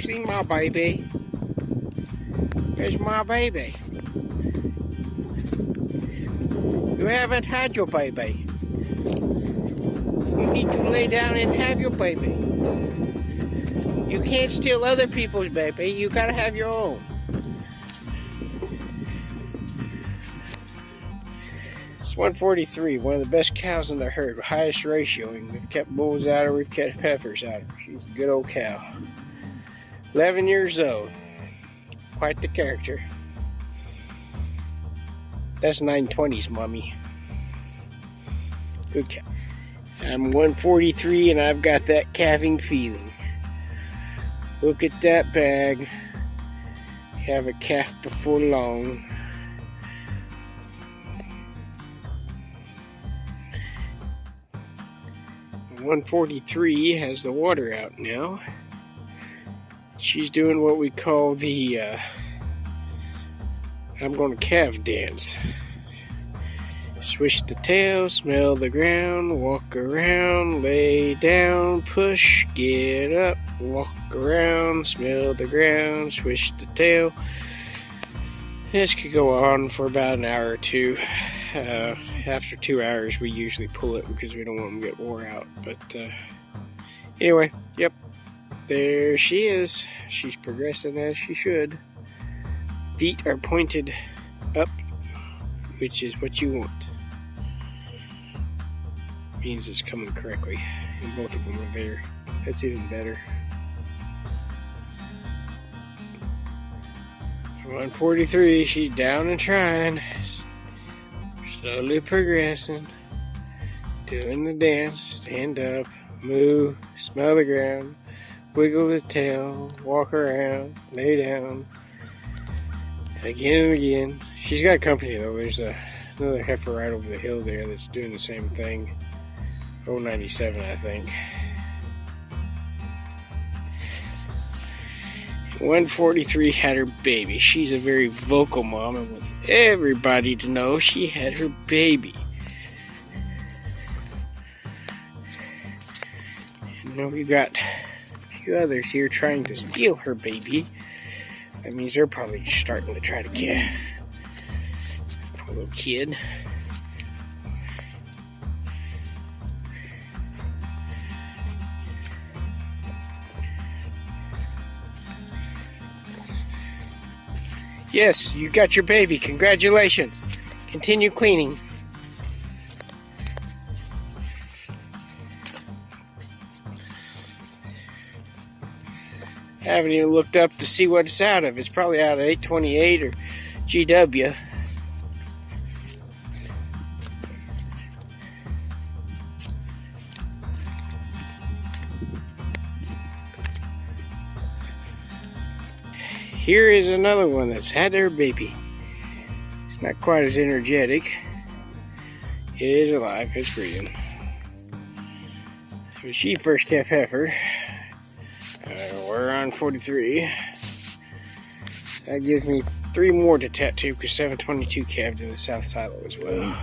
see my baby? Where's my baby? You haven't had your baby. You need to lay down and have your baby. You can't steal other people's baby. You gotta have your own. It's 143, one of the best cows in the herd, highest ratioing. We've kept bulls out of her, we've kept heifers out of her. She's a good old cow. 11 years old. Quite the character. That's 920's mommy. Good cow. I'm 143 and I've got that calving feeling. Look at that bag. Have a calf before long. And 143 has the water out now. She's doing what we call the I'm gonna calf dance. Swish the tail, smell the ground, walk around, lay down, push, get up, walk around, smell the ground, swish the tail. This could go on for about an hour or two. After 2 hours we usually pull it because we don't want them to get wore out. But anyway, yep, there she is. She's progressing as she should. Feet are pointed up, which is what you want. Means it's coming correctly, and both of them are there. That's even better. 143, she's down and trying, slowly progressing, doing the dance. Stand up, move, smell the ground, wiggle the tail, walk around, lay down, again and again. She's got company though. There's another heifer right over the hill there that's doing the same thing. 097, I think. 143 had her baby. She's a very vocal mom and wants everybody to know she had her baby. And now we've got a few others here trying to steal her baby. That means they're probably starting to try to kill. Poor little kid. Yes, you got your baby. Congratulations. Continue cleaning. Haven't even looked up to see what it's out of. It's probably out of 828 or GW. Here is another one that's had their baby. It's not quite as energetic. It is alive, it's breathing. When she first calf heifer, we're on 43. That gives me 3 more to tattoo because 722 calved in the south silo as well.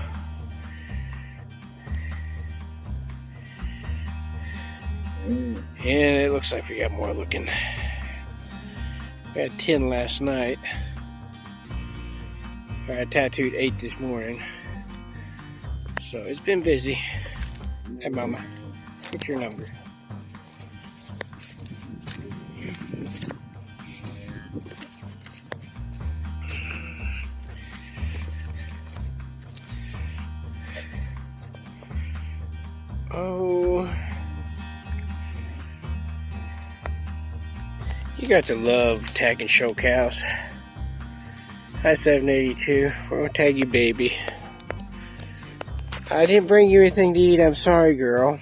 And it looks like we got more looking. We had 10 last night. I tattooed 8 this morning. So it's been busy. Hey mama, what's your number? Oh, you got to love tagging show cows. Hi 782, we're gonna tag you baby. I didn't bring you anything to eat, I'm sorry girl.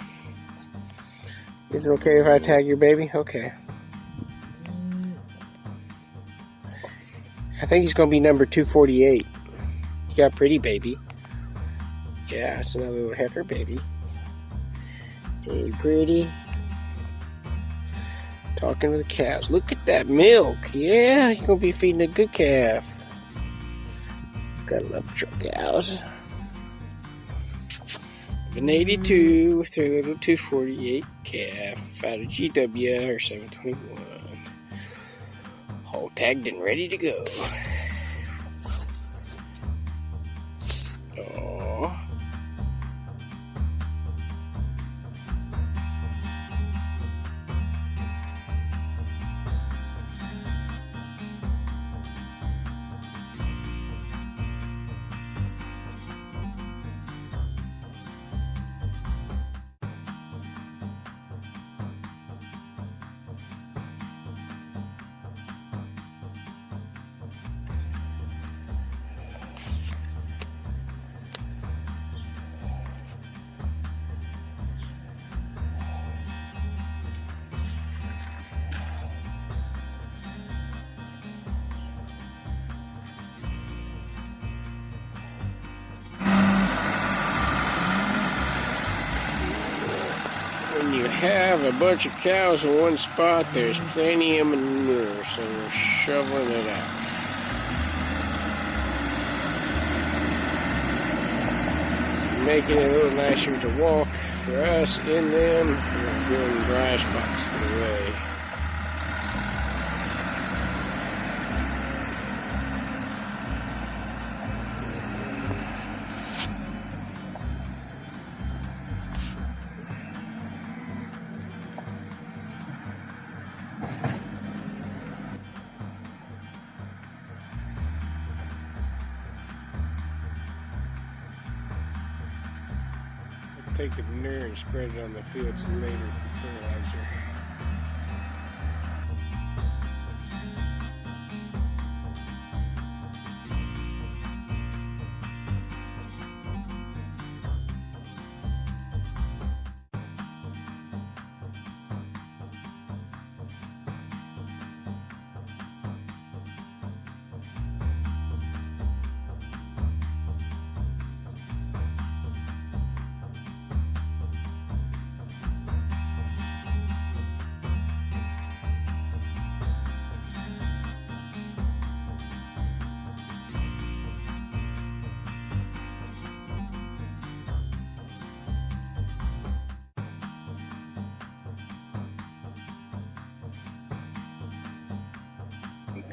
Is it okay if I tag your baby? Okay. I think he's gonna be number 248. You got a pretty baby. Yeah, it's another little heifer baby. Hey, pretty. Talking with the cows. Look at that milk. Yeah, you're gonna be feeding a good calf. Gotta love your cows. An 82 with their little 248 calf out of GW or 721. All tagged and ready to go. Aww. When you have a bunch of cows in one spot, there's plenty of manure, so we're shoveling it out. Making it a little nicer to walk for us in them. We're doing dry spots in the way. Take the manure and spread it on the fields later for fertilizer.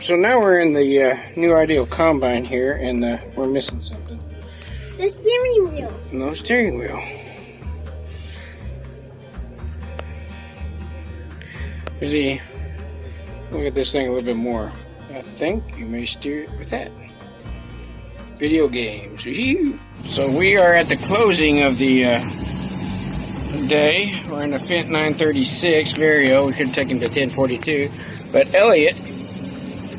So now we're in the new Ideal Combine here, and we're missing something. The steering wheel. No steering wheel. Izzy, look at this thing a little bit more. I think you may steer it with that. Video games. So we are at the closing of the day. We're in the Fendt 936 Vario. We could have taken the 1042, but Elliot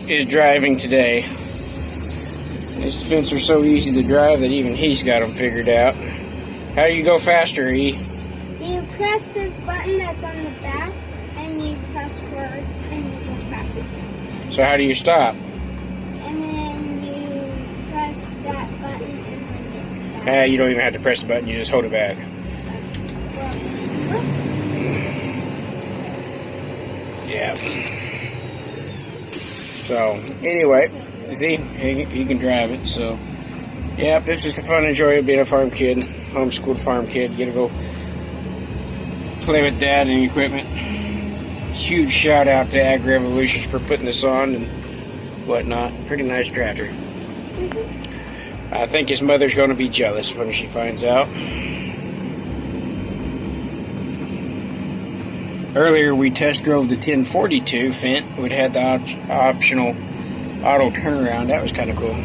is driving today. These Fendts are so easy to drive that even he's got them figured out. How do you go faster, E? You press this button that's on the back, and you press forwards, and you go faster. So how do you stop? And then you press that button and bring it back. You don't even have to press the button, you just hold it back. Yeah. So, anyway, see, he can drive it, so, yeah, this is the fun and joy of being a farm kid, homeschooled farm kid. You get to go play with Dad and equipment. Huge shout out to Ag Revolutions for putting this on and whatnot. Pretty nice tractor. I think his mother's going to be jealous when she finds out. Earlier we test drove the 1042 Fendt, which had the optional auto turnaround. That was kind of cool.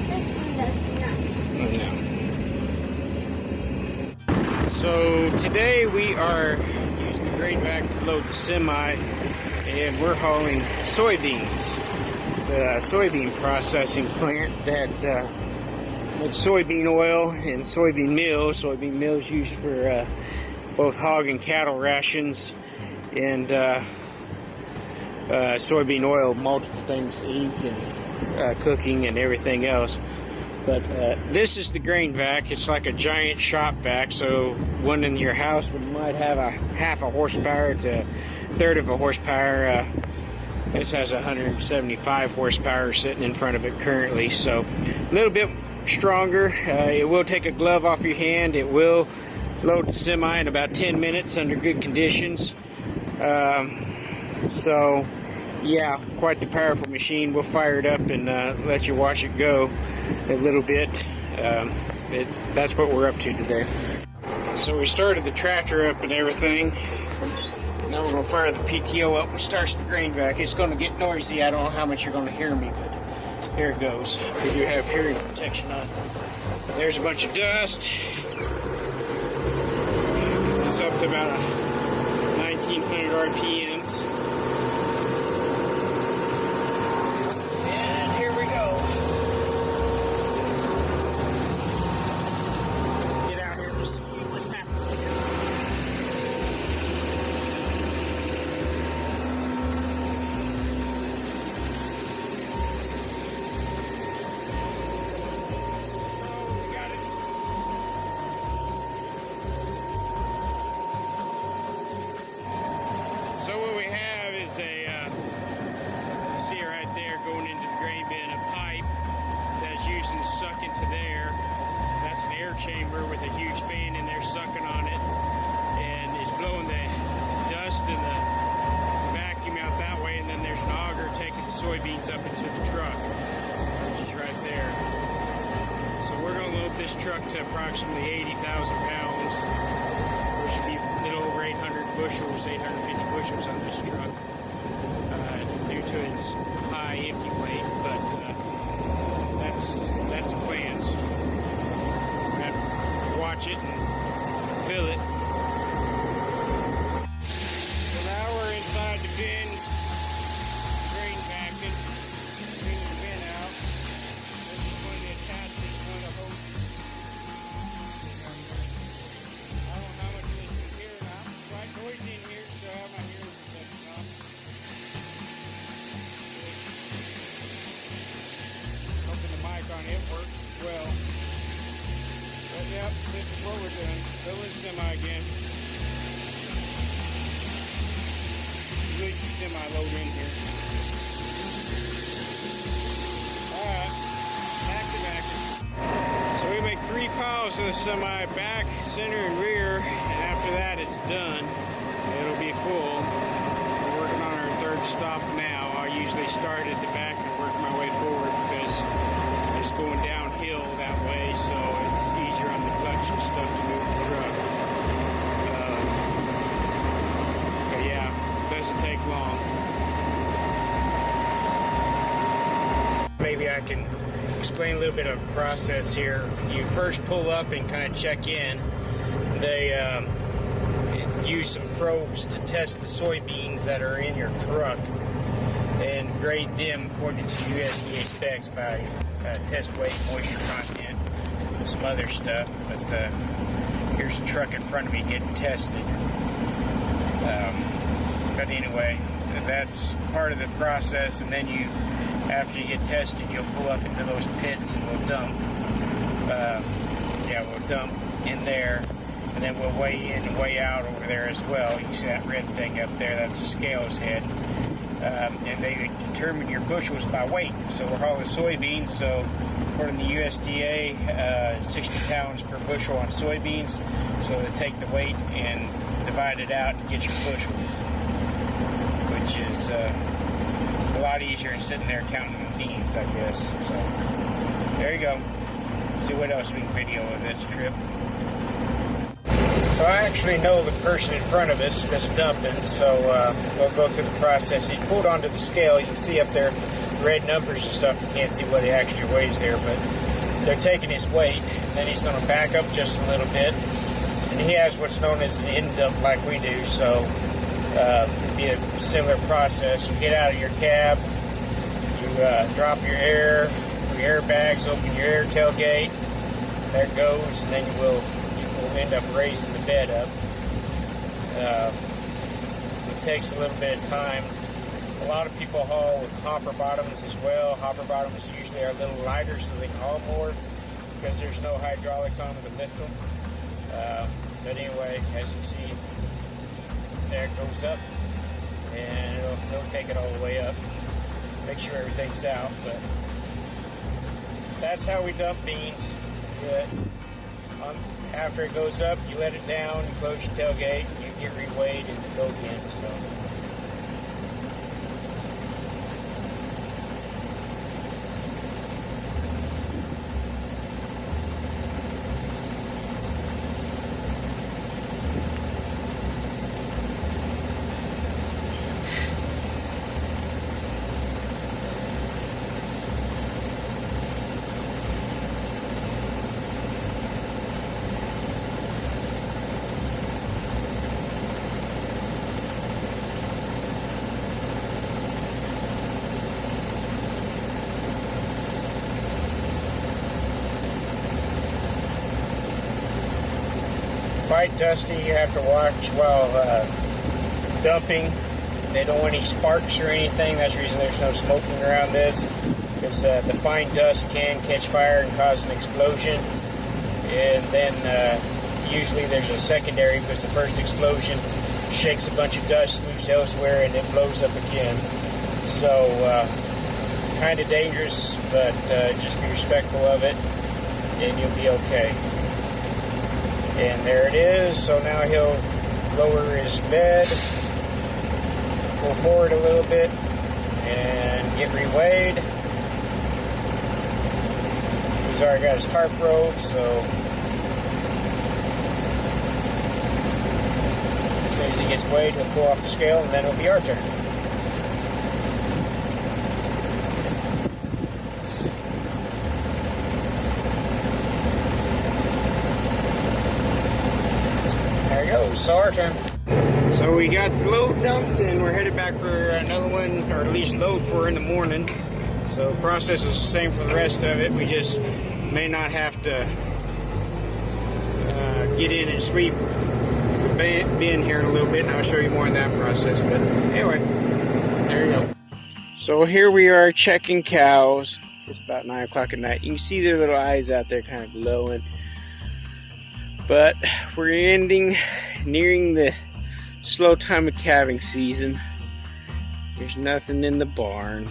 This one does not. No. So today we are using the grain vac to load the semi, and we're hauling soybeans. The soybean processing plant that makes soybean oil and soybean meal. Soybean meal is used for both hog and cattle rations, and soybean oil, multiple things to eat and cooking and everything else. But this is the grain vac. It's like a giant shop vac, so one in your house might have a half a horsepower to a third of a horsepower. This has 175 horsepower sitting in front of it currently, so a little bit stronger. It will take a glove off your hand. It will load the semi in about 10 minutes under good conditions. So Yeah, quite the powerful machine. We'll fire it up and let you watch it go a little bit. That's what we're up to today. So we started the tractor up and everything. Now we're going to fire the PTO up, which starts the grain vac. It's going to get noisy. I don't know how much you're going to hear me, but here it goes. We do have hearing protection on. There's a bunch of dust. It's up to about 1900 RPMs. And here we go. Get out here to see what's happening. So what we have is a, you see it right there going into the grain bin, a pipe that's using to suck into there. That's an air chamber with a huge fan in there sucking on it, and it's blowing the dust and the vacuum out that way, and then there's an auger taking the soybeans up into the truck, which is right there. So we're going to load this truck to approximately 80,000 pounds, which would be a little over 800 bushels, 850 bushels on this truck, due to its high empty weight, but that's the plans. We'll have to watch it and fill it. So now we're inside the bin, grain vacuum, bringing the bin out. This is one of the attachments, one of the hoses. I don't know how much this is here now. It's quite noisy in here, so I have my hearing protection on. Hoping the mic on it works as well. But yep, this is what we're doing. Fill this semi again. At least the semi load in here. Alright, back. So we make 3 piles of the semi, back, center, and rear, and after that it's done. It'll be full. We're working on our 3rd stop now. I usually start at the back and work my way forward because it's going downhill that way, so it's easier on the clutch and stuff to move the truck. But yeah, it doesn't take long. Maybe I can explain a little bit of the process here. You first pull up and kind of check in. They use some probes to test the soybeans that are in your truck and grade them according to USDA specs by test weight, moisture content, and some other stuff. But here's the truck in front of me getting tested. But anyway, that's part of the process, and then after you get tested, you'll pull up into those pits and we'll dump. We'll dump in there, and then we'll weigh in and weigh out over there as well. You see that red thing up there? That's the scales head. And they determine your bushels by weight. So we're hauling soybeans, so according to the USDA, 60 pounds per bushel on soybeans. So they take the weight and divide it out to get your bushels, which is a lot easier than sitting there counting beans, I guess. So there you go. See what else we can video of this trip. So I actually know the person in front of us that's dumping, so we'll go through the process. He's pulled onto the scale. You can see up there red numbers and stuff. You can't see what he actually weighs there, but they're taking his weight. Then he's going to back up just a little bit. And he has what's known as an end dump like we do, so it'll be a similar process. You get out of your cab, you drop your airbags, open your air tailgate. There it goes, and then you will end up raising the bed up. It takes a little bit of time. A lot of people haul with hopper bottoms as well. Hopper bottoms usually are a little lighter so they can haul more because there's no hydraulics on them to lift them. But anyway, as you see, there it goes up, and it'll take it all the way up. Make sure everything's out, but that's how we dump beans. After it goes up, you let it down, you close your tailgate, you get reweighed, and you go again. So quite dusty. You have to watch while dumping. They don't want any sparks or anything. That's the reason there's no smoking around this, because the fine dust can catch fire and cause an explosion. And then usually there's a secondary, because the first explosion shakes a bunch of dust loose elsewhere and it blows up again. So kind of dangerous, but just be respectful of it and you'll be okay. And there it is. So now he'll lower his bed, pull forward a little bit, and get reweighed. He's already got his tarp rolled, so as soon as he gets weighed, he'll pull off the scale, and then it'll be our turn. There he goes, so our turn. So we got the load dumped and we're headed back for another one, or at least load for in the morning. So the process is the same for the rest of it. We just may not have to get in and sweep the bin here in a little bit, and I'll show you more in that process. But anyway, there you go. So here we are checking cows. It's about 9 o'clock at night. You can see their little eyes out there kind of glowing. But we're nearing the slow time of calving season. There's nothing in the barn.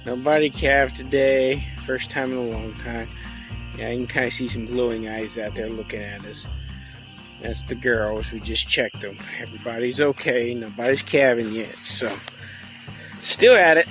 Nobody calved today. First time in a long time. Yeah, you can kind of see some glowing eyes out there looking at us. That's the girls. We just checked them. Everybody's okay. Nobody's calving yet. So, still at it.